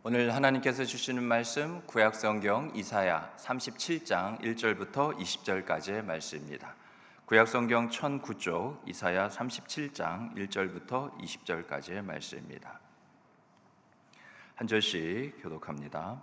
오늘 하나님께서 주시는 말씀 구약성경 이사야 37장 1절부터 20절까지의 말씀입니다. 구약성경 1009쪽 이사야 37장 1절부터 20절까지의 말씀입니다. 한 절씩 교독합니다.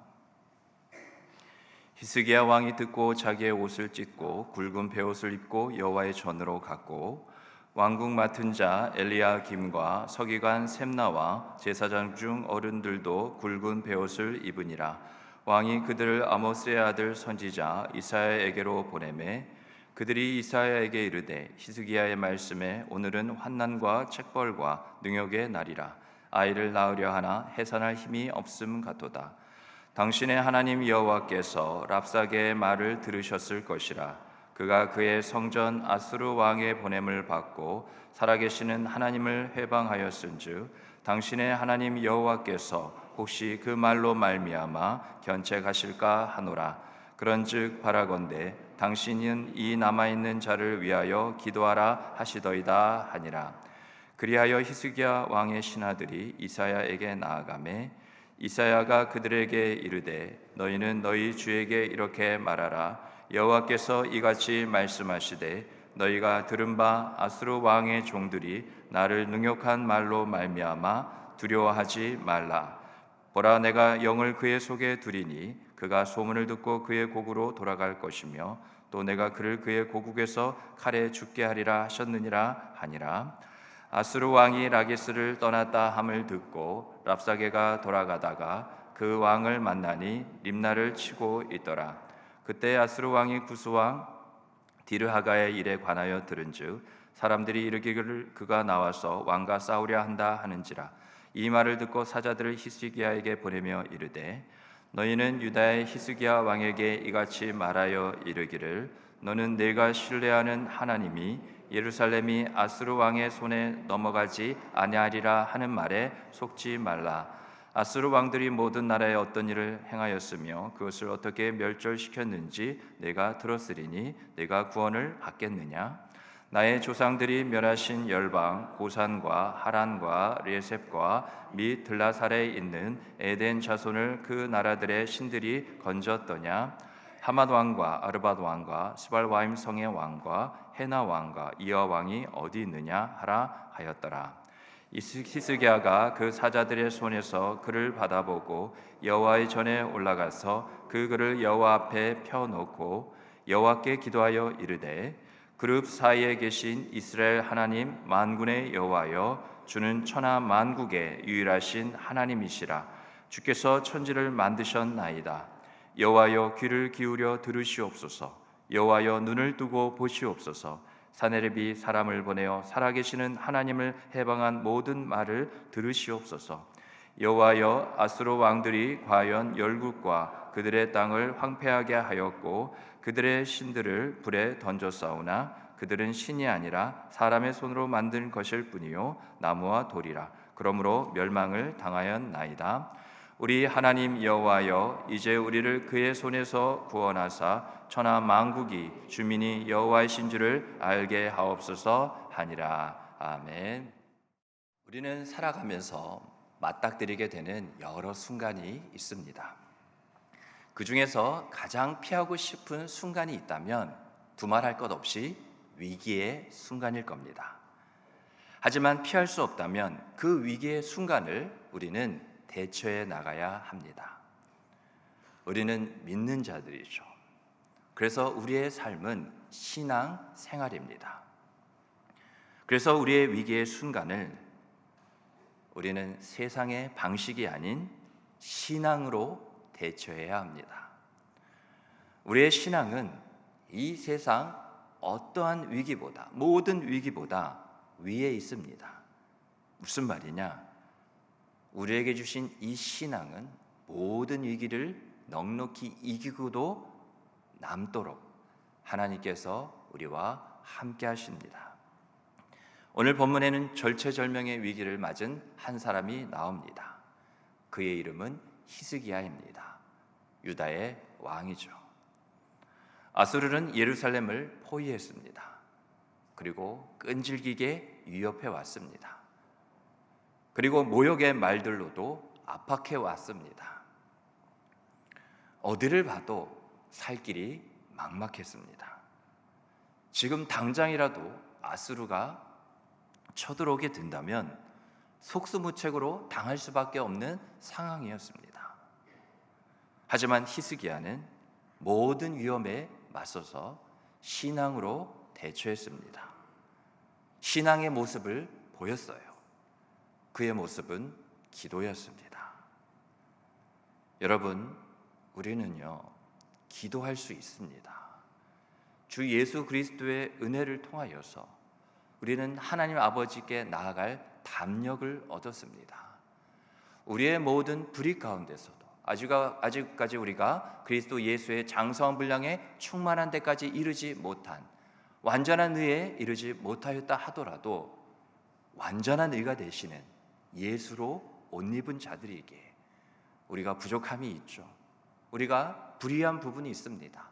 히스기야 왕이 듣고 자기의 옷을 찢고 굵은 베옷을 입고 여호와의 전으로 갔고 왕국 맡은 자 엘리야김과 서기관 셈나와 제사장 중 어른들도 굵은 베옷을 입으니라. 왕이 그들을 아모스의 아들 선지자 이사야에게로 보내매 그들이 이사야에게 이르되 히스기야의 말씀에 오늘은 환난과 책벌과 능욕의 날이라. 아이를 낳으려 하나 해산할 힘이 없음 같도다. 당신의 하나님 여호와께서 랍사게의 말을 들으셨을 것이라. 그가 그의 성전 아수르 왕의 보냄을 받고 살아계시는 하나님을 회방하였은즉 당신의 하나님 여호와께서 혹시 그 말로 말미암아 견책하실까 하노라. 그런즉 바라건대 당신은 이 남아있는 자를 위하여 기도하라 하시더이다 하니라. 그리하여 히스기야 왕의 신하들이 이사야에게 나아가매 이사야가 그들에게 이르되 너희는 너희 주에게 이렇게 말하라. 여호와께서 이같이 말씀하시되 너희가 들은 바 아수르 왕의 종들이 나를 능욕한 말로 말미암아 두려워하지 말라. 보라, 내가 영을 그의 속에 두리니 그가 소문을 듣고 그의 고국으로 돌아갈 것이며 또 내가 그를 그의 고국에서 칼에 죽게 하리라 하셨느니라 하니라. 아수르 왕이 라기스를 떠났다 함을 듣고 랍사게가 돌아가다가 그 왕을 만나니 림나를 치고 있더라. 그때 아수르 왕이 구스왕 디르하가의 일에 관하여 들은즉 사람들이 이르기를 그가 나와서 왕과 싸우려 한다 하는지라. 이 말을 듣고 사자들을 히스기야에게 보내며 이르되 너희는 유다의 히스기야 왕에게 이같이 말하여 이르기를 너는 내가 신뢰하는 하나님이 예루살렘이 아수르 왕의 손에 넘어가지 아니하리라 하는 말에 속지 말라. 아수르 왕들이 모든 나라에 어떤 일을 행하였으며 그것을 어떻게 멸절시켰는지 내가 들었으리니 내가 구원을 받겠느냐? 나의 조상들이 멸하신 열방 고산과 하란과 레셉과 및 들라살에 있는 에덴 자손을 그 나라들의 신들이 건졌더냐? 하맛 왕과 아르밧 왕과 스발와임 성의 왕과 헤나 왕과 이어 왕이 어디 있느냐 하라 하였더라. 히스기야가 그 사자들의 손에서 그를 받아보고 여호와의 전에 올라가서 그 글을 여호와 앞에 펴놓고 여호와께 기도하여 이르되 그룹 사이에 계신 이스라엘 하나님 만군의 여호와여 주는 천하 만국의 유일하신 하나님이시라. 주께서 천지를 만드셨나이다. 여호와여 귀를 기울여 들으시옵소서. 여호와여 눈을 뜨고 보시옵소서. 사네립이 사람을 보내어 살아계시는 하나님을 해방한 모든 말을 들으시옵소서. 여호와여 아수르 왕들이 과연 열국과 그들의 땅을 황폐하게 하였고 그들의 신들을 불에 던졌사오나 그들은 신이 아니라 사람의 손으로 만든 것일 뿐이요 나무와 돌이라. 그러므로 멸망을 당하였나이다. 우리 하나님 여호와여 이제 우리를 그의 손에서 구원하사 천하 만국이 주민이 여호와이신 줄을 알게 하옵소서 하니라. 아멘. 우리는 살아가면서 맞닥뜨리게 되는 여러 순간이 있습니다. 그 중에서 가장 피하고 싶은 순간이 있다면 두말할 것 없이 위기의 순간일 겁니다. 하지만 피할 수 없다면 그 위기의 순간을 우리는 대처해 나가야 합니다. 우리는 믿는 자들이죠. 그래서 우리의 삶은 신앙 생활입니다. 그래서 우리의 위기의 순간을 우리는 세상의 방식이 아닌 신앙으로 대처해야 합니다. 우리의 신앙은 이 세상 어떠한 위기보다, 모든 위기보다 위에 있습니다. 무슨 말이냐? 우리에게 주신 이 신앙은 모든 위기를 넉넉히 이기고도 남도록 하나님께서 우리와 함께 하십니다. 오늘 본문에는 절체절명의 위기를 맞은 한 사람이 나옵니다. 그의 이름은 히스기야입니다. 유다의 왕이죠. 아수르는 예루살렘을 포위했습니다. 그리고 끈질기게 위협해 왔습니다. 그리고 모욕의 말들로도 압박해 왔습니다. 어디를 봐도 살 길이 막막했습니다. 지금 당장이라도 아수르가 쳐들어오게 된다면 속수무책으로 당할 수밖에 없는 상황이었습니다. 하지만 히스기야는 모든 위험에 맞서서 신앙으로 대처했습니다. 신앙의 모습을 보였어요. 그의 모습은 기도였습니다. 여러분, 우리는요, 기도할 수 있습니다. 주 예수 그리스도의 은혜를 통하여서 우리는 하나님 아버지께 나아갈 담력을 얻었습니다. 우리의 모든 불의 가운데서도 아직까지 우리가 그리스도 예수의 장성한 분량에 충만한 데까지 이르지 못한, 완전한 의에 이르지 못하였다 하더라도 완전한 의가 되시는 예수로 옷 입은 자들에게 우리가 부족함이 있죠. 우리가 불의한 부분이 있습니다.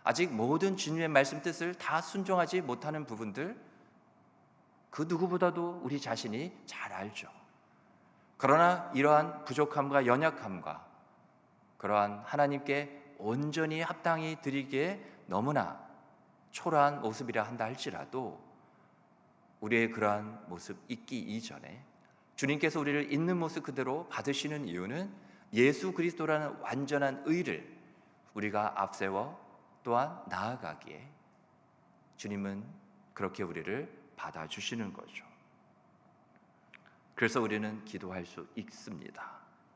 아직 모든 주님의 말씀 뜻을 다 순종하지 못하는 부분들, 그 누구보다도 우리 자신이 잘 알죠. 그러나 이러한 부족함과 연약함과 그러한 하나님께 온전히 합당히 드리기에 너무나 초라한 모습이라 한다 할지라도 우리의 그러한 모습 있기 이전에 주님께서 우리를 있는 모습 그대로 받으시는 이유는 예수 그리스도라는 완전한 의를 우리가 앞세워 또한 나아가기에 주님은 그렇게 우리를 받아주시는 거죠. 그래서 우리는 기도할 수 있습니다.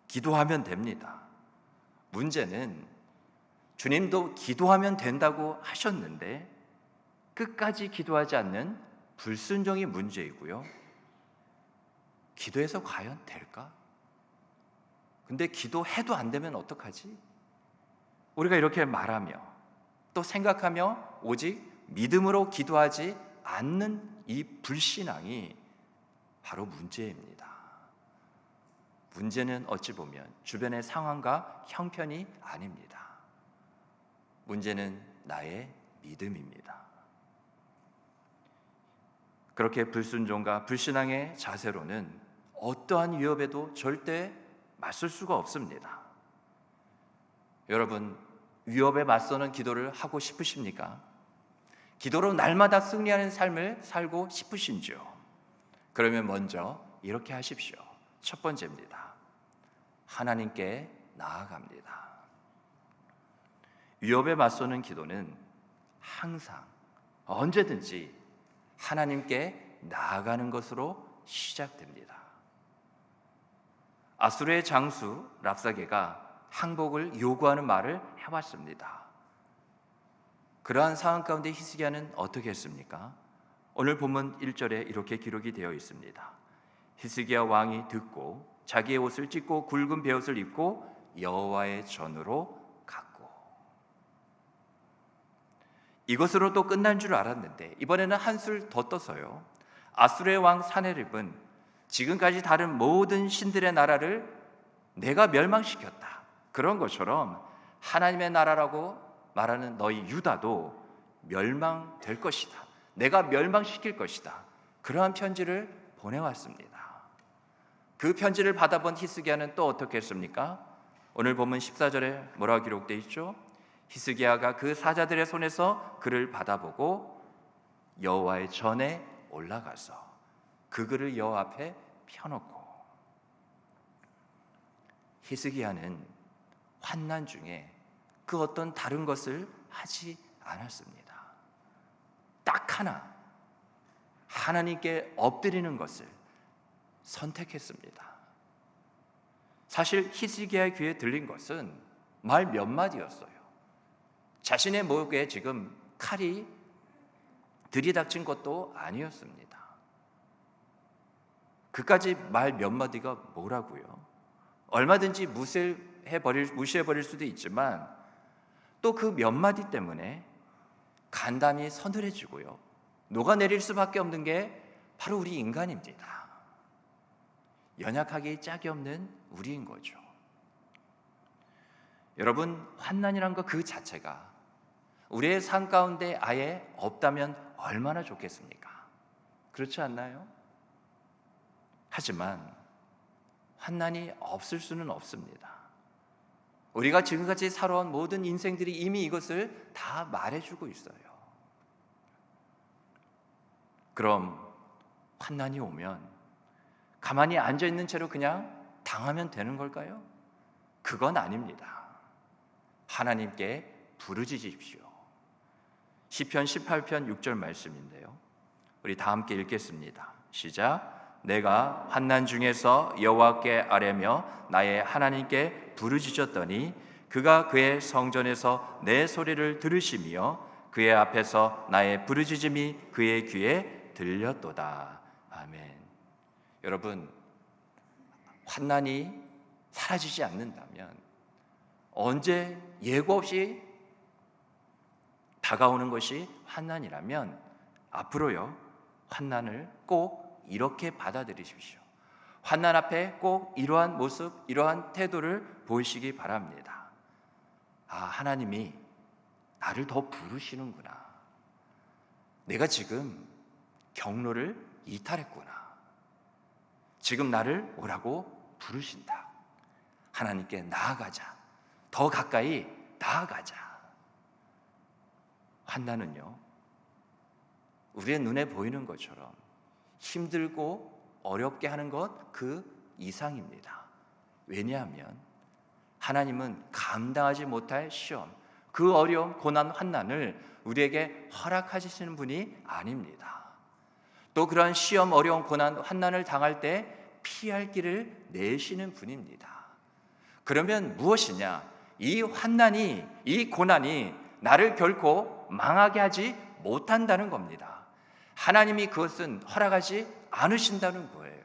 기도하면 됩니다. 문제는 주님도 기도하면 된다고 하셨는데 끝까지 기도하지 않는 불순종이 문제이고요. 기도해서 과연 될까? 근데 기도해도 안 되면 어떡하지? 우리가 이렇게 말하며 또 생각하며 오직 믿음으로 기도하지 않는 이 불신앙이 바로 문제입니다. 문제는 어찌 보면 주변의 상황과 형편이 아닙니다. 문제는 나의 믿음입니다. 그렇게 불순종과 불신앙의 자세로는 어떠한 위협에도 절대 맞설 수가 없습니다. 여러분, 위협에 맞서는 기도를 하고 싶으십니까? 기도로 날마다 승리하는 삶을 살고 싶으신지요? 그러면 먼저 이렇게 하십시오. 첫 번째입니다. 하나님께 나아갑니다. 위협에 맞서는 기도는 항상 언제든지 하나님께 나아가는 것으로 시작됩니다. 아수르의 장수 랍사게가 항복을 요구하는 말을 해왔습니다. 그러한 상황 가운데 히스기야는 어떻게 했습니까? 오늘 본문 1절에 이렇게 기록이 되어 있습니다. 히스기야 왕이 듣고 자기의 옷을 찢고 굵은 베옷을 입고 여호와의 전으로 갔고. 이것으로 또 끝난 줄 알았는데 이번에는 한술 더 떠서요, 아수르의 왕 사네립은 지금까지 다른 모든 신들의 나라를 내가 멸망시켰다, 그런 것처럼 하나님의 나라라고 말하는 너희 유다도 멸망될 것이다, 내가 멸망시킬 것이다, 그러한 편지를 보내왔습니다. 그 편지를 받아본 히스기야는 또 어떻게 했습니까? 오늘 보면 14절에 뭐라고 기록되어 있죠? 히스기야가 그 사자들의 손에서 글을 받아보고 여호와의 전에 올라가서 그 글을 여호와 앞에 펴놓고. 히스기야는 환난 중에 그 어떤 다른 것을 하지 않았습니다. 딱 하나, 하나님께 엎드리는 것을 선택했습니다. 사실 히스기야의 귀에 들린 것은 말 몇 마디였어요. 자신의 목에 지금 칼이 들이닥친 것도 아니었습니다. 그까지 말 몇 마디가 뭐라고요? 얼마든지 무시해버릴 수도 있지만 또 그 몇 마디 때문에 간담이 서늘해지고요, 녹아내릴 수밖에 없는 게 바로 우리 인간입니다. 연약하기 짝이 없는 우리인 거죠. 여러분, 환난이란 것 그 자체가 우리의 삶 가운데 아예 없다면 얼마나 좋겠습니까? 그렇지 않나요? 하지만 환난이 없을 수는 없습니다. 우리가 지금까지 살아온 모든 인생들이 이미 이것을 다 말해주고 있어요. 그럼 환난이 오면 가만히 앉아있는 채로 그냥 당하면 되는 걸까요? 그건 아닙니다. 하나님께 부르짖으십시오. 시편 18편 6절 말씀인데요, 우리 다 함께 읽겠습니다. 시작. 내가 환난 중에서 여호와께 아뢰며 나의 하나님께 부르짖었더니 그가 그의 성전에서 내 소리를 들으시며 그의 앞에서 나의 부르짖음이 그의 귀에 들렸도다. 아멘. 여러분, 환난이 사라지지 않는다면, 언제 예고 없이 다가오는 것이 환난이라면 앞으로요, 환난을 꼭 이렇게 받아들이십시오. 환난 앞에 꼭 이러한 모습, 이러한 태도를 보이시기 바랍니다. 아, 하나님이 나를 더 부르시는구나. 내가 지금 경로를 이탈했구나. 지금 나를 오라고 부르신다. 하나님께 나아가자. 더 가까이 나아가자. 환난은요, 우리의 눈에 보이는 것처럼 힘들고 어렵게 하는 것 그 이상입니다. 왜냐하면 하나님은 감당하지 못할 시험, 그 어려움, 고난, 환난을 우리에게 허락하시는 분이 아닙니다. 또 그런 시험, 어려움, 고난, 환난을 당할 때 피할 길을 내시는 분입니다. 그러면 무엇이냐? 이 환난이, 이 고난이 나를 결코 망하게 하지 못한다는 겁니다. 하나님이 그것은 허락하지 않으신다는 거예요.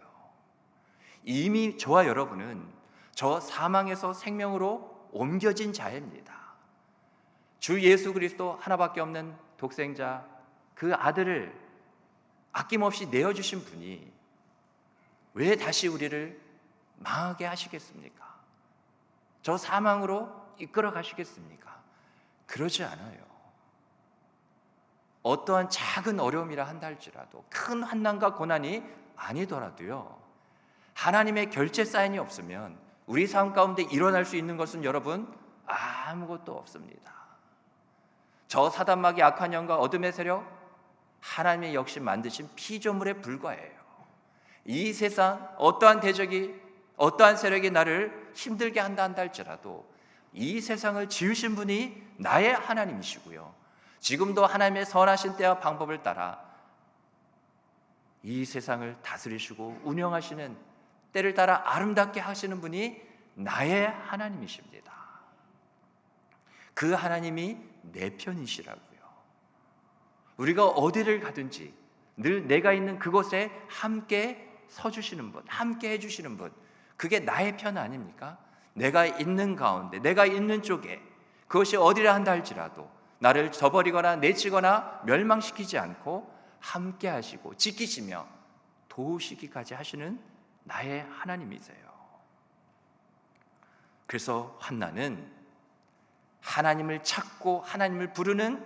이미 저와 여러분은 저 사망에서 생명으로 옮겨진 자입니다. 주 예수 그리스도 하나밖에 없는 독생자, 그 아들을 아낌없이 내어주신 분이 왜 다시 우리를 망하게 하시겠습니까? 저 사망으로 이끌어 가시겠습니까? 그러지 않아요. 어떠한 작은 어려움이라 한다 할지라도, 큰 환난과 고난이 아니더라도요, 하나님의 결제 사인이 없으면 우리 삶 가운데 일어날 수 있는 것은 여러분 아무것도 없습니다. 저 사단마귀 악한 영과 어둠의 세력, 하나님의 역시 만드신 피조물에 불과해요. 이 세상 어떠한 대적이, 어떠한 세력이 나를 힘들게 한다 할지라도 이 세상을 지으신 분이 나의 하나님이시고요, 지금도 하나님의 선하신 때와 방법을 따라 이 세상을 다스리시고 운영하시는, 때를 따라 아름답게 하시는 분이 나의 하나님이십니다. 그 하나님이 내 편이시라고요. 우리가 어디를 가든지 늘 내가 있는 그곳에 함께 서주시는 분, 함께 해주시는 분, 그게 나의 편 아닙니까? 내가 있는 가운데, 내가 있는 쪽에, 그것이 어디라 한다 할지라도 나를 저버리거나 내치거나 멸망시키지 않고 함께 하시고 지키시며 도우시기까지 하시는 나의 하나님이세요. 그래서 환난은 하나님을 찾고 하나님을 부르는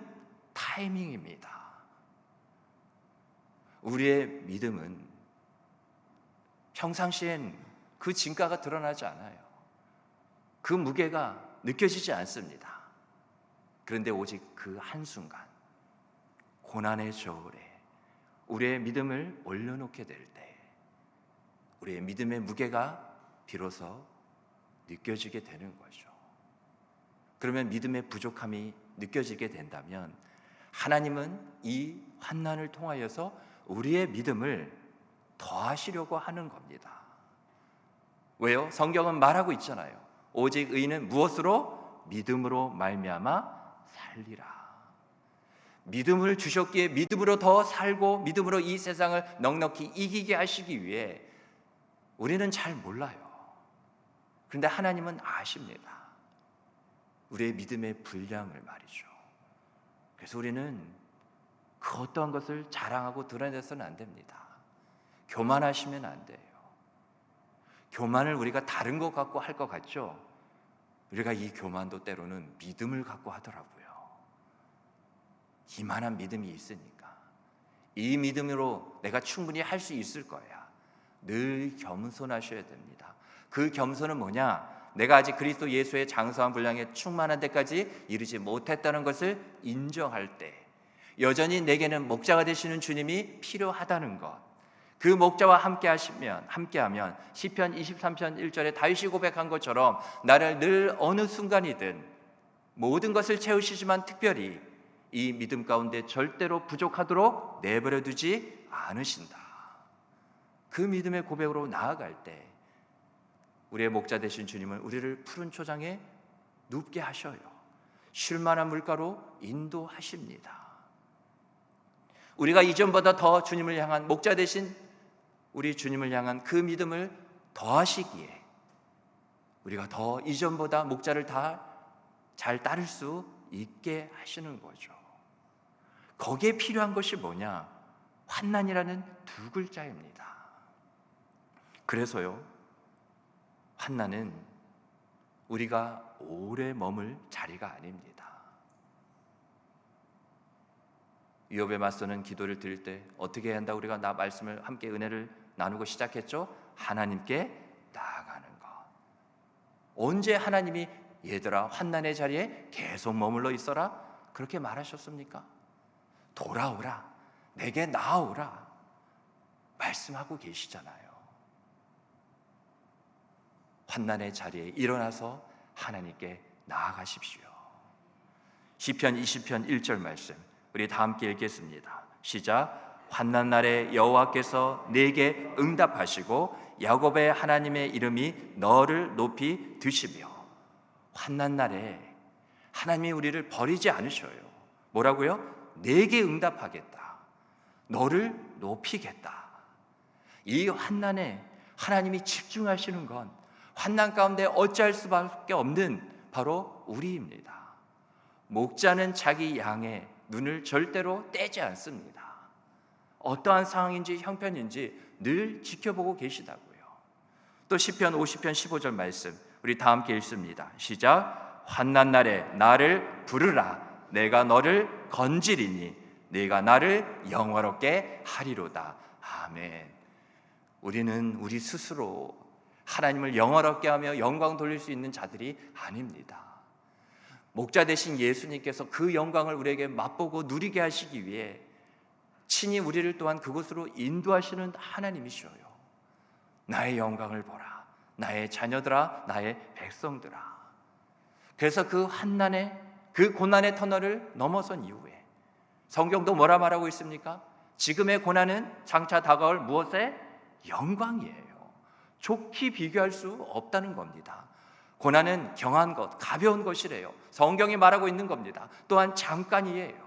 타이밍입니다. 우리의 믿음은 평상시엔 그 진가가 드러나지 않아요. 그 무게가 느껴지지 않습니다. 그런데 오직 그 한순간, 고난의 저울에 우리의 믿음을 올려놓게 될 때, 우리의 믿음의 무게가 비로소 느껴지게 되는 거죠. 그러면 믿음의 부족함이 느껴지게 된다면 하나님은 이 환난을 통하여서 우리의 믿음을 더하시려고 하는 겁니다. 왜요? 성경은 말하고 있잖아요. 오직 의인은 무엇으로? 믿음으로 말미암아 살리라. 믿음을 주셨기에 믿음으로 더 살고 믿음으로 이 세상을 넉넉히 이기게 하시기 위해 우리는 잘 몰라요. 그런데 하나님은 아십니다. 우리의 믿음의 분량을 말이죠. 그래서 우리는 그 어떠한 것을 자랑하고 드러내서는 안 됩니다. 교만하시면 안 돼요. 교만을 우리가 다른 것 갖고 할 것 같죠? 우리가 이 교만도 때로는 믿음을 갖고 하더라고요. 이만한 믿음이 있으니까 이 믿음으로 내가 충분히 할 수 있을 거야. 늘 겸손하셔야 됩니다. 그 겸손은 뭐냐? 내가 아직 그리스도 예수의 장성한 분량에 충만한 데까지 이르지 못했다는 것을 인정할 때, 여전히 내게는 목자가 되시는 주님이 필요하다는 것, 그 목자와 함께하면 시편 23편 1절에 다윗이 고백한 것처럼 나를 늘 어느 순간이든 모든 것을 채우시지만 특별히 이 믿음 가운데 절대로 부족하도록 내버려 두지 않으신다. 그 믿음의 고백으로 나아갈 때 우리의 목자 되신 주님은 우리를 푸른 초장에 눕게 하셔요. 쉴 만한 물가로 인도하십니다. 우리가 이전보다 더 주님을 향한 목자 되신 우리 주님을 향한 그 믿음을 더하시기에 우리가 더 이전보다 목자를 다 잘 따를 수 있게 하시는 거죠. 거기에 필요한 것이 뭐냐? 환난이라는 두 글자입니다. 그래서요, 환난은 우리가 오래 머물 자리가 아닙니다. 위협에 맞서는 기도를 드릴 때 어떻게 해야 한다? 우리가 말씀을 함께 은혜를 나누고 시작했죠. 하나님께 나아가는 것. 언제 하나님이 얘들아 환난의 자리에 계속 머물러 있어라 그렇게 말하셨습니까? 돌아오라, 내게 나아오라 말씀하고 계시잖아요. 환난의 자리에 일어나서 하나님께 나아가십시오. 시편 20편 1절 말씀 우리 다 함께 읽겠습니다. 시작. 환난 날에 여호와께서 내게 응답하시고 야곱의 하나님의 이름이 너를 높이 드시며. 환난 날에 하나님이 우리를 버리지 않으셔요. 뭐라고요? 내게 응답하겠다, 너를 높이겠다. 이 환난에 하나님이 집중하시는 건 환난 가운데 어찌할 수밖에 없는 바로 우리입니다. 목자는 자기 양의 눈을 절대로 떼지 않습니다. 어떠한 상황인지 형편인지 늘 지켜보고 계시다고요. 또 시편 50편 15절 말씀 우리 다 함께 읽습니다. 시작. 환난 날에 나를 부르라, 내가 너를 건지리니 네가 나를 영화롭게 하리로다. 아멘. 우리는 우리 스스로 하나님을 영화롭게 하며 영광 돌릴 수 있는 자들이 아닙니다. 목자 되신 예수님께서 그 영광을 우리에게 맛보고 누리게 하시기 위해 친히 우리를 또한 그곳으로 인도하시는 하나님이셔요. 나의 영광을 보라, 나의 자녀들아, 나의 백성들아. 그래서 그 환난의 그 고난의 터널을 넘어선 이후에 성경도 뭐라 말하고 있습니까? 지금의 고난은 장차 다가올 무엇의 영광이에요. 좋게 비교할 수 없다는 겁니다. 고난은 경한 것, 가벼운 것이래요. 성경이 말하고 있는 겁니다. 또한 잠깐이에요.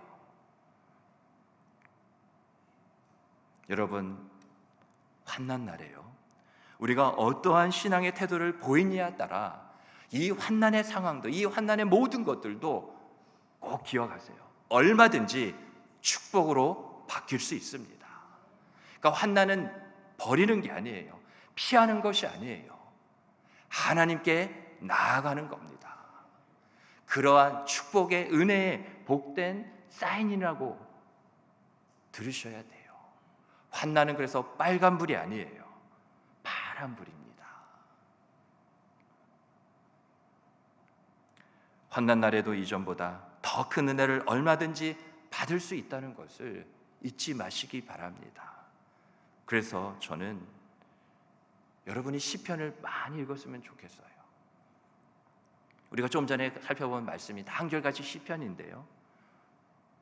여러분, 환난 날에요, 우리가 어떠한 신앙의 태도를 보이느냐에 따라 이 환난의 상황도, 이 환난의 모든 것들도 꼭 기억하세요. 얼마든지 축복으로 바뀔 수 있습니다. 그러니까 환난은 버리는 게 아니에요. 피하는 것이 아니에요. 하나님께 나아가는 겁니다. 그러한 축복의 은혜의 복된 사인이라고 들으셔야 돼요. 환난은 그래서 빨간불이 아니에요. 파란불입니다. 환난 날에도 이전보다 더 큰 은혜를 얼마든지 받을 수 있다는 것을 잊지 마시기 바랍니다. 그래서 저는 여러분이 시편을 많이 읽었으면 좋겠어요. 우리가 좀 전에 살펴본 말씀이 다 한결같이 시편인데요,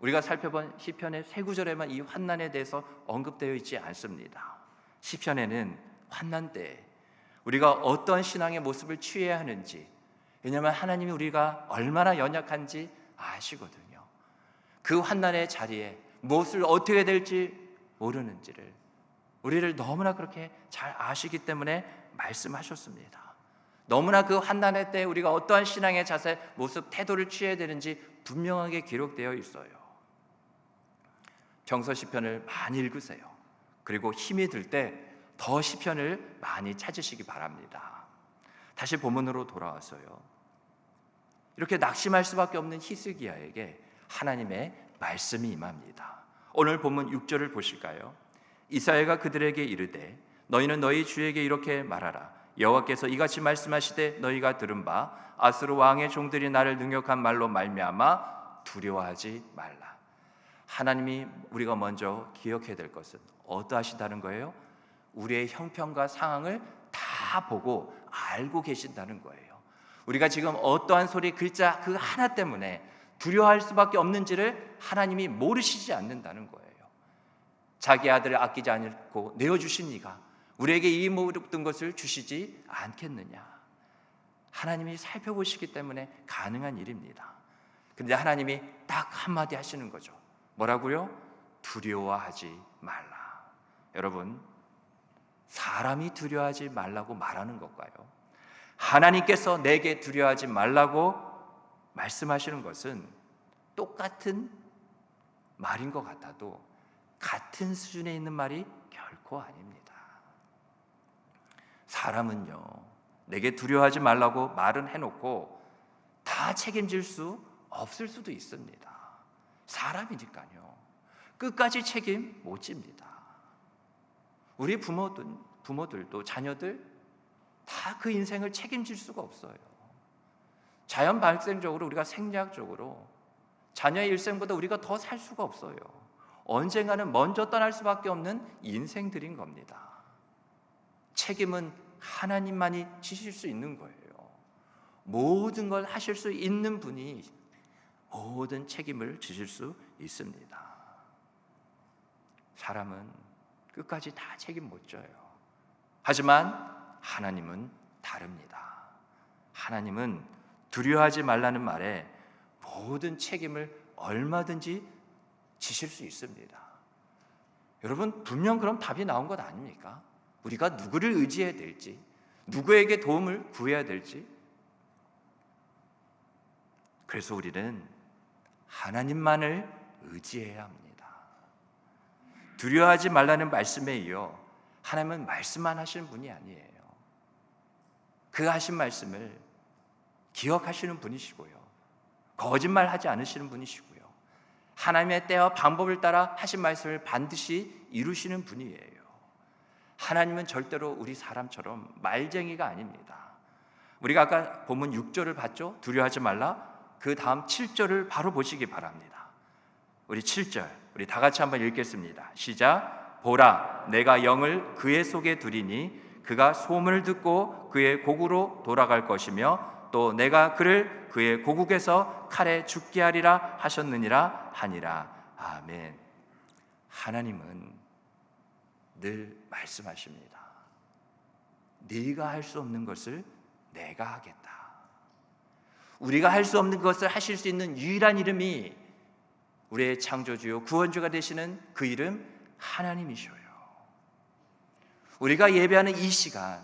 우리가 살펴본 시편의 세 구절에만 이 환난에 대해서 언급되어 있지 않습니다. 시편에는 환난 때 우리가 어떤 신앙의 모습을 취해야 하는지, 왜냐하면 하나님이 우리가 얼마나 연약한지 아시거든요. 그 환난의 자리에 무엇을 어떻게 해야 될지 모르는지를 우리를 너무나 그렇게 잘 아시기 때문에 말씀하셨습니다. 너무나 그 환난의 때 우리가 어떠한 신앙의 자세, 모습, 태도를 취해야 되는지 분명하게 기록되어 있어요. 평소 시편을 많이 읽으세요. 그리고 힘이 들 때 더 시편을 많이 찾으시기 바랍니다. 다시 본문으로 돌아와서요, 이렇게 낙심할 수밖에 없는 히스기야에게 하나님의 말씀이 임합니다. 오늘 본문 6절을 보실까요? 이사야가 그들에게 이르되 너희는 너희 주에게 이렇게 말하라. 여호와께서 이같이 말씀하시되 너희가 들은 바 아스루 왕의 종들이 나를 능욕한 말로 말미암아 두려워하지 말라. 하나님이 우리가 먼저 기억해야 될 것은 어떠하신다는 거예요? 우리의 형편과 상황을 다 보고 알고 계신다는 거예요. 우리가 지금 어떠한 소리 글자 그 하나 때문에 두려워할 수밖에 없는지를 하나님이 모르시지 않는다는 거예요. 자기 아들을 아끼지 않고 내어주신 이가 우리에게 이 모든 것을 주시지 않겠느냐. 하나님이 살펴보시기 때문에 가능한 일입니다. 그런데 하나님이 딱 한마디 하시는 거죠. 뭐라고요? 두려워하지 말라. 여러분, 사람이 두려워하지 말라고 말하는 것과요, 하나님께서 내게 두려워하지 말라고 말씀하시는 것은 똑같은 말인 것 같아도 같은 수준에 있는 말이 결코 아닙니다. 사람은요, 내게 두려워하지 말라고 말은 해놓고 다 책임질 수 없을 수도 있습니다. 사람이니까요. 끝까지 책임 못 집니다. 우리 부모들도 자녀들 다 그 인생을 책임질 수가 없어요. 자연 발생적으로 우리가 생리학적으로 자녀의 일생보다 우리가 더 살 수가 없어요. 언젠가는 먼저 떠날 수밖에 없는 인생들인 겁니다. 책임은 하나님만이 지실 수 있는 거예요. 모든 걸 하실 수 있는 분이 모든 책임을 지실 수 있습니다. 사람은 끝까지 다 책임 못 져요. 하지만 하나님은 다릅니다. 하나님은 두려워하지 말라는 말에 모든 책임을 얼마든지 지실 수 있습니다. 여러분, 분명 그럼 답이 나온 것 아닙니까? 우리가 누구를 의지해야 될지, 누구에게 도움을 구해야 될지. 그래서 우리는 하나님만을 의지해야 합니다. 두려워하지 말라는 말씀에 이어 하나님은 말씀만 하시는 분이 아니에요. 그 하신 말씀을 기억하시는 분이시고요, 거짓말하지 않으시는 분이시고요, 하나님의 때와 방법을 따라 하신 말씀을 반드시 이루시는 분이에요. 하나님은 절대로 우리 사람처럼 말쟁이가 아닙니다. 우리가 아까 본문 6절을 봤죠? 두려워하지 말라. 그 다음 7절을 바로 보시기 바랍니다. 우리 7절 우리 다 같이 한번 읽겠습니다. 시작. 보라, 내가 영을 그의 속에 두리니 그가 소문을 듣고 그의 고국으로 돌아갈 것이며 또 내가 그를 그의 고국에서 칼에 죽게 하리라 하셨느니라 하니라. 아멘. 하나님은 늘 말씀하십니다. 네가 할 수 없는 것을 내가 하겠다. 우리가 할 수 없는 것을 하실 수 있는 유일한 이름이 우리의 창조주요 구원주가 되시는 그 이름 하나님이셔요. 우리가 예배하는 이 시간,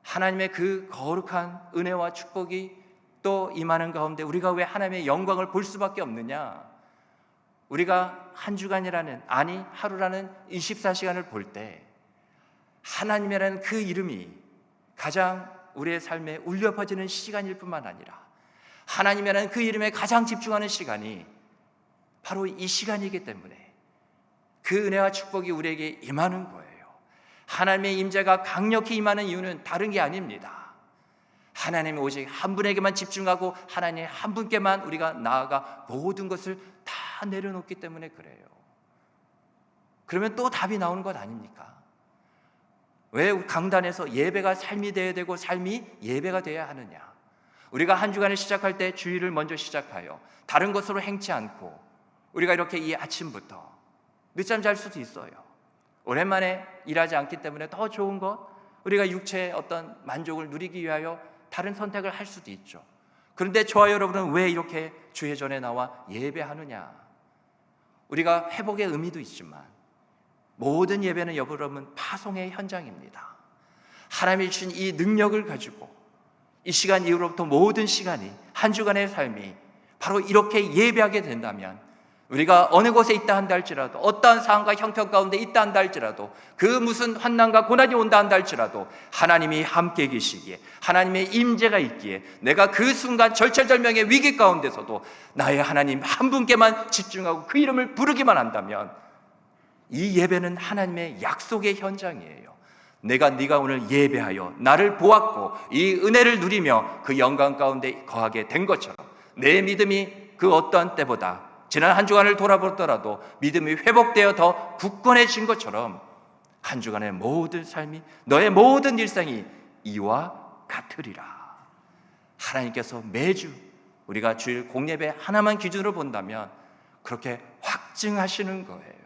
하나님의 그 거룩한 은혜와 축복이 또 임하는 가운데 우리가 왜 하나님의 영광을 볼 수밖에 없느냐? 우리가 한 주간이라는, 아니 하루라는 24시간을 볼 때 하나님이라는 그 이름이 가장 우리의 삶에 울려 퍼지는 시간일 뿐만 아니라 하나님이라는 그 이름에 가장 집중하는 시간이 바로 이 시간이기 때문에 그 은혜와 축복이 우리에게 임하는 거예요. 하나님의 임재가 강력히 임하는 이유는 다른 게 아닙니다. 하나님이 오직 한 분에게만 집중하고 하나님 한 분께만 우리가 나아가 모든 것을 다 내려놓기 때문에 그래요. 그러면 또 답이 나오는 것 아닙니까? 왜 강단에서 예배가 삶이 되어야 되고 삶이 예배가 되어야 하느냐? 우리가 한 주간을 시작할 때 주일을 먼저 시작하여 다른 것으로 행치 않고 우리가 이렇게 이 아침부터 늦잠 잘 수도 있어요. 오랜만에 일하지 않기 때문에 더 좋은 것, 우리가 육체의 어떤 만족을 누리기 위하여 다른 선택을 할 수도 있죠. 그런데 저와 여러분은 왜 이렇게 주의 전에 나와 예배하느냐? 우리가 회복의 의미도 있지만 모든 예배는 여러분 파송의 현장입니다. 하나님이 주신 이 능력을 가지고 이 시간 이후로부터 모든 시간이, 한 주간의 삶이 바로 이렇게 예배하게 된다면 우리가 어느 곳에 있다 한다 할지라도, 어떠한 상황과 형편 가운데 있다 한다 할지라도, 그 무슨 환난과 고난이 온다 한다 할지라도 하나님이 함께 계시기에, 하나님의 임재가 있기에 내가 그 순간 절체절명의 위기 가운데서도 나의 하나님 한 분께만 집중하고 그 이름을 부르기만 한다면 이 예배는 하나님의 약속의 현장이에요. 네가 오늘 예배하여 나를 보았고 이 은혜를 누리며 그 영광 가운데 거하게 된 것처럼 내 믿음이 그 어떠한 때보다 지난 한 주간을 돌아보더라도 믿음이 회복되어 더 굳건해진 것처럼 한 주간의 모든 삶이, 너의 모든 일상이 이와 같으리라. 하나님께서 매주 우리가 주일 공예배 하나만 기준으로 본다면 그렇게 확증하시는 거예요.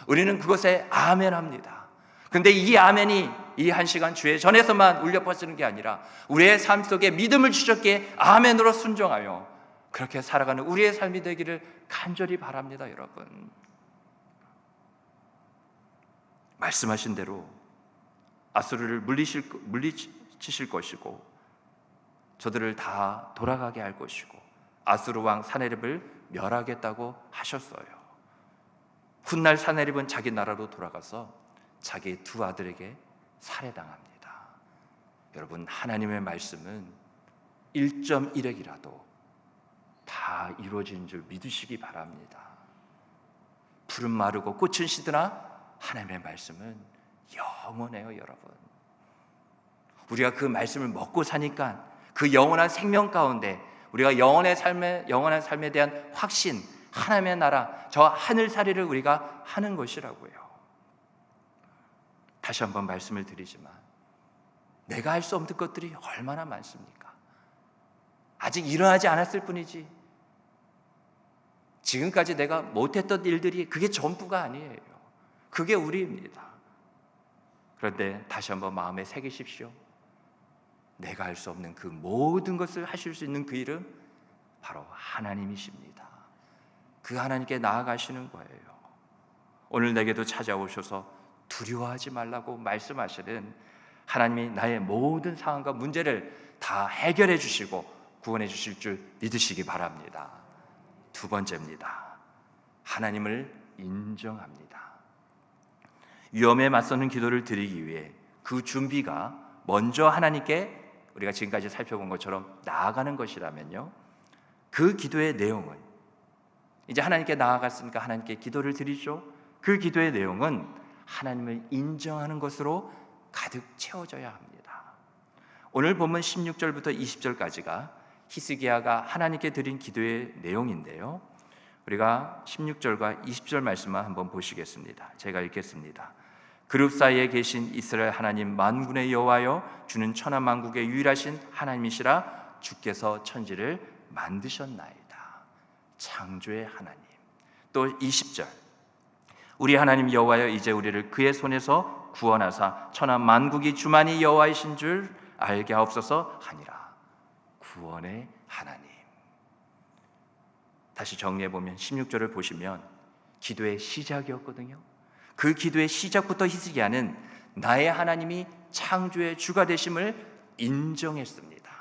우리는 그것에 아멘합니다. 근데 이 아멘이 이 한 시간 주의 전에서만 울려 퍼지는 게 아니라 우리의 삶 속에 믿음을 주셨기에 아멘으로 순종하여 그렇게 살아가는 우리의 삶이 되기를 간절히 바랍니다. 여러분, 말씀하신 대로 아수르를 물리치실 것이고 저들을 다 돌아가게 할 것이고 아수르 왕 사네립을 멸하겠다고 하셨어요. 훗날 사네립은 자기 나라로 돌아가서 자기 두 아들에게 살해당합니다. 여러분, 하나님의 말씀은 1.1핵이라도 다 이루어진 줄 믿으시기 바랍니다. 풀은 마르고 꽃은 시드나 하나님의 말씀은 영원해요. 여러분, 우리가 그 말씀을 먹고 사니까 그 영원한 생명 가운데 우리가 영원한 삶에 대한 확신, 하나님의 나라, 저 하늘살이를 우리가 하는 것이라고요. 다시 한번 말씀을 드리지만 내가 할 수 없는 것들이 얼마나 많습니까? 아직 일어나지 않았을 뿐이지 지금까지 내가 못했던 일들이 그게 전부가 아니에요. 그게 우리입니다. 그런데 다시 한번 마음에 새기십시오. 내가 할 수 없는 그 모든 것을 하실 수 있는 그 이름 바로 하나님이십니다. 그 하나님께 나아가시는 거예요. 오늘 내게도 찾아오셔서 두려워하지 말라고 말씀하시는 하나님이 나의 모든 상황과 문제를 다 해결해 주시고 구원해 주실 줄 믿으시기 바랍니다. 두 번째입니다. 하나님을 인정합니다. 위험에 맞서는 기도를 드리기 위해 그 준비가 먼저 하나님께 우리가 지금까지 살펴본 것처럼 나아가는 것이라면요, 그 기도의 내용은 이제 하나님께 나아갔으니까 하나님께 기도를 드리죠. 그 기도의 내용은 하나님을 인정하는 것으로 가득 채워져야 합니다. 오늘 본문 16절부터 20절까지가 히스기야가 하나님께 드린 기도의 내용인데요, 우리가 16절과 20절 말씀만 한번 보시겠습니다. 제가 읽겠습니다. 그룹 사이에 계신 이스라엘 하나님 만군의 여호와여, 주는 천하 만국의 유일하신 하나님이시라. 주께서 천지를 만드셨나이다. 창조의 하나님. 또 20절, 우리 하나님 여호와여, 이제 우리를 그의 손에서 구원하사 천하 만국이 주만이 여호와이신 줄 알게 하옵소서 하니라. 구원의 하나님. 다시 정리해보면 16절을 보시면 기도의 시작이었거든요. 그 기도의 시작부터 히스기야는 나의 하나님이 창조의 주가 되심을 인정했습니다.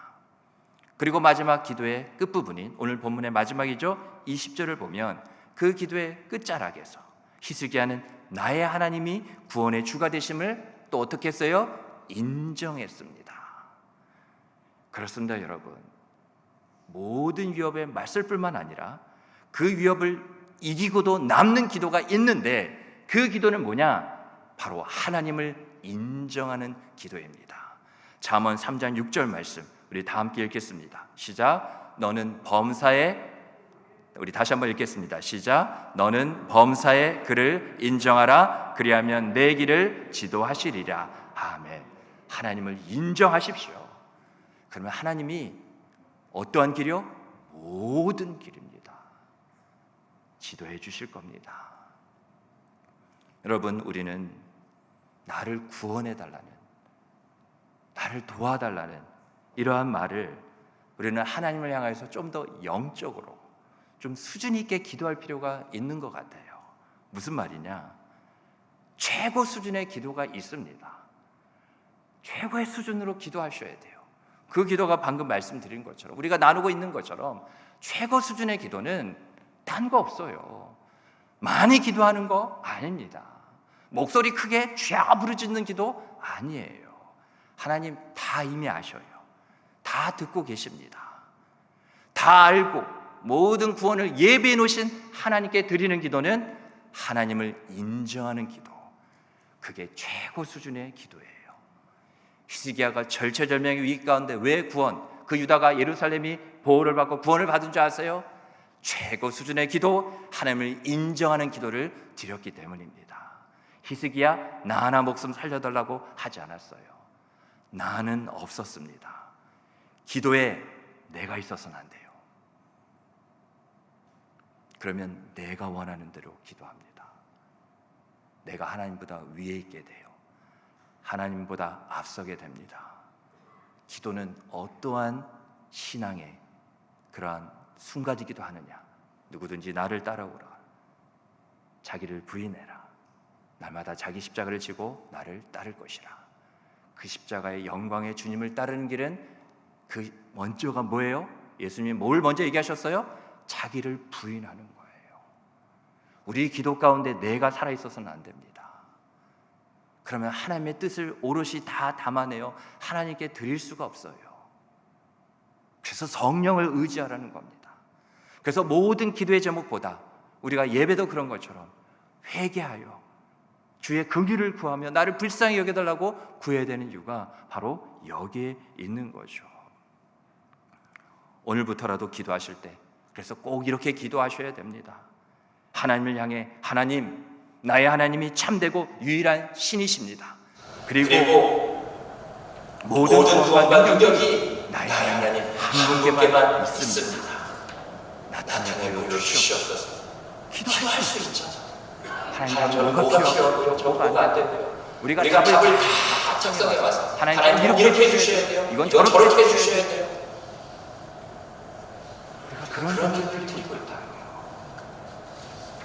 그리고 마지막 기도의 끝부분인 오늘 본문의 마지막이죠, 20절을 보면 그 기도의 끝자락에서 히스기야는 나의 하나님이 구원의 주가 되심을 또 어떻게 했어요? 인정했습니다. 그렇습니다. 여러분, 모든 위협에 맞설 뿐만 아니라 그 위협을 이기고도 남는 기도가 있는데 그 기도는 뭐냐? 바로 하나님을 인정하는 기도입니다. 잠언 3장 6절 말씀 우리 다 함께 읽겠습니다. 시작. 너는 범사에, 우리 다시 한번 읽겠습니다. 시작. 너는 범사에 그를 인정하라. 그리하면 내 길을 지도하시리라. 아멘. 하나님을 인정하십시오. 그러면 하나님이 어떠한 길이요? 모든 길입니다. 지도해 주실 겁니다. 여러분, 우리는 나를 구원해 달라는, 나를 도와달라는 이러한 말을 우리는 하나님을 향해서 좀 더 영적으로 좀 수준 있게 기도할 필요가 있는 것 같아요. 무슨 말이냐? 최고 수준의 기도가 있습니다. 최고의 수준으로 기도하셔야 돼요. 그 기도가 방금 말씀드린 것처럼 우리가 나누고 있는 것처럼 최고 수준의 기도는 딴 거 없어요. 많이 기도하는 거 아닙니다. 목소리 크게 쥐야 부르짖는 기도 아니에요. 하나님 다 이미 아셔요. 다 듣고 계십니다. 다 알고 모든 구원을 예비해 놓으신 하나님께 드리는 기도는 하나님을 인정하는 기도, 그게 최고 수준의 기도예요. 히스기야가 절체절명의 위기 가운데 왜 그 유다가 예루살렘이 보호를 받고 구원을 받은 줄 아세요? 최고 수준의 기도, 하나님을 인정하는 기도를 드렸기 때문입니다. 히스기야 나 하나 목숨 살려달라고 하지 않았어요. 나는 없었습니다. 기도에 내가 있어서는 안 돼요. 그러면 내가 원하는 대로 기도합니다. 내가 하나님보다 위에 있게 돼요. 하나님보다 앞서게 됩니다. 기도는 어떠한 신앙의 그러한 순간이기도 하느냐. 누구든지 나를 따라오라. 자기를 부인해라. 날마다 자기 십자가를 지고 나를 따를 것이라. 그 십자가의 영광의 주님을 따르는 길은 그 먼저가 뭐예요? 예수님이 뭘 먼저 얘기하셨어요? 자기를 부인하는 거예요. 우리 기도 가운데 내가 살아있어서는 안 됩니다. 그러면 하나님의 뜻을 오롯이 다 담아내어 하나님께 드릴 수가 없어요. 그래서 성령을 의지하라는 겁니다. 그래서 모든 기도의 제목보다 우리가 예배도 그런 것처럼 회개하여 주의 긍휼을 구하며 나를 불쌍히 여겨달라고 구해야 되는 이유가 바로 여기에 있는 거죠. 오늘부터라도 기도하실 때 그래서 꼭 이렇게 기도하셔야 됩니다. 하나님을 향해 하나님, 나의 하나님이 참되고 유일한 신이십니다. 그리고 모든 구원과 능력이 나의 하나님 한 분께만 있습니다. 나타내 보여주시옵소서. 기도할 수 있죠. 하나님 뭐가 필요하고요, 뭐가 안 되고요. 우리가 답을 다 작성해 와서 하나님 이렇게 해주셔야 돼요. 이건 저렇게 해주셔야 돼요. 우리가 그런 점을 드리고 있다.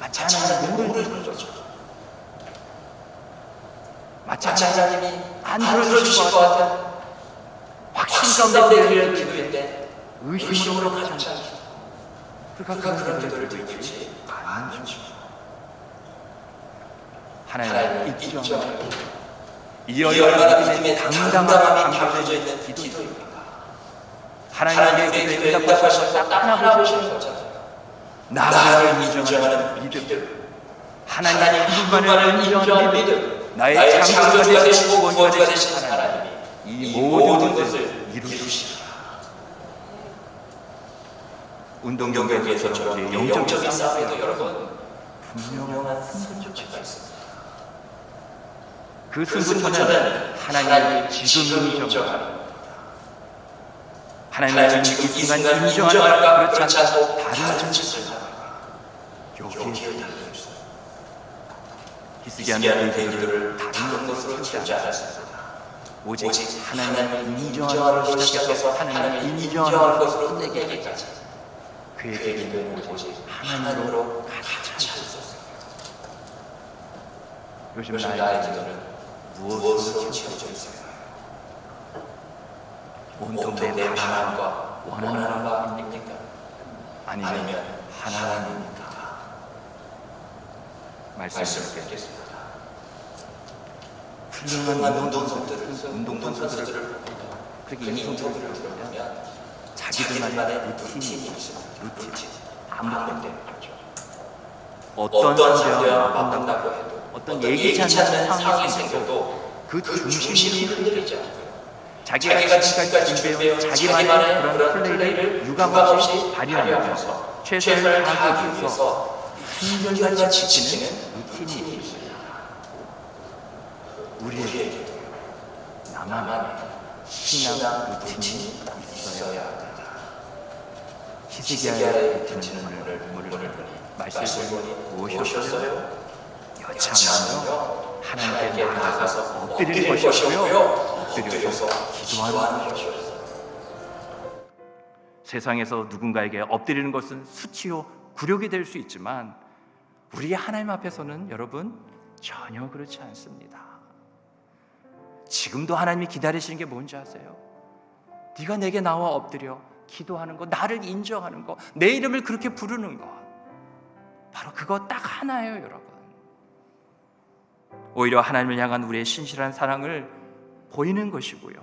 마치 하나님이 모르는 거죠. 마치 하나님이 안 들어주실 것 같은 확신 가운데 드리는 기도일 때 의심으로 가득 찬 기도. 그러니까 그런 기도를 드리고 있지 않죠. 하나님을 인정하고 이 얼마나 믿음의 당당함이 담겨져 있는 기도입니까? 하나님의 기도에 응답하셔서 딱 하나 보시는 거잖아요. 나를 인정하는 믿음, 하나님 한 분만을 인정하는 믿음, 나의 창조주가 되시고 구원주가 되신 하나님이 이 모든 것을 이루시리라. 운동 경기에서처럼 영적인 싸움에도 여러분 분명한 승부처가 있습니다. 그 승부처는 하나님이 지금 인정하는 겁니다. 하나님을 지금 이 순간 인정하는가 그렇지 않고 다른 짓을 하는가 여기에 달려있어요. 히스기야는 그 기도를 다른 것으로 채우지 않았습니다. 오직 하나님을 인정하는 것으로 시작해서 하나님을 인정하는 것으로 끝내기까지 그의 기도는 오직 하나님으로 가득 차 있었어요. 요즘 나의 기도는 무엇으로 채워져 있어요? 온통 내 바람과 원하는 바입니까? 아니면 하나님입니까? 말씀을 듣겠습니다. 훌륭한 운동선수들을 그렇게 인터뷰를 들어보면 자기들만의 루틴이 있습니다. 루틴. 반복될 때 어떤 상대와 만난다고 해도 어떤 예기치 않는 상황이 생겨도 그 중심이 흔들리지 않고요. 자기가 지금까지 준비해온 자기만의 그런 플레이를 유감없이 발휘하면서 최선을 다하기 위해서 한결같이 지키는 루틴이 있습니다. 우리에게도 나만의 신앙 루틴이 있어야 합니다. 히스기야의 루틴을 보니 말씀을 무엇이었어요? 여차하며 하나님께 나아가서 엎드리는 것이었고요. 엎드려서 기도하는 것이었어요. 세상에서 누군가에게 엎드리는 것은 수치요 굴욕이 될 수 있지만 우리 하나님 앞에서는 여러분 전혀 그렇지 않습니다. 지금도 하나님이 기다리시는 게 뭔지 아세요? 네가 내게 나와 엎드려 기도하는 것, 나를 인정하는 것, 내 이름을 그렇게 부르는 것, 바로 그거 딱 하나예요, 여러분. 오히려 하나님을 향한 우리의 신실한 사랑을 보이는 것이고요,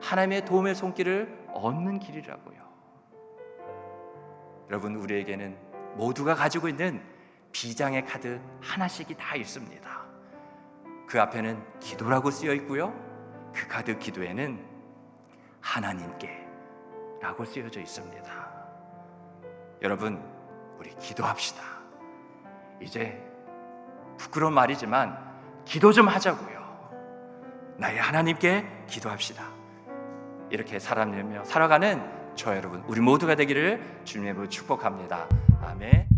하나님의 도움의 손길을 얻는 길이라고요. 여러분, 우리에게는 모두가 가지고 있는 비장의 카드 하나씩이 다 있습니다. 그 앞에는 기도라고 쓰여 있고요, 그 가득 기도에는 하나님께 라고 쓰여져 있습니다. 여러분, 우리 기도합시다. 이제 부끄러운 말이지만 기도 좀 하자고요. 나의 하나님께 기도합시다. 이렇게 살아가는 저 여러분, 우리 모두가 되기를 주님의 이름으로 축복합니다. 아멘.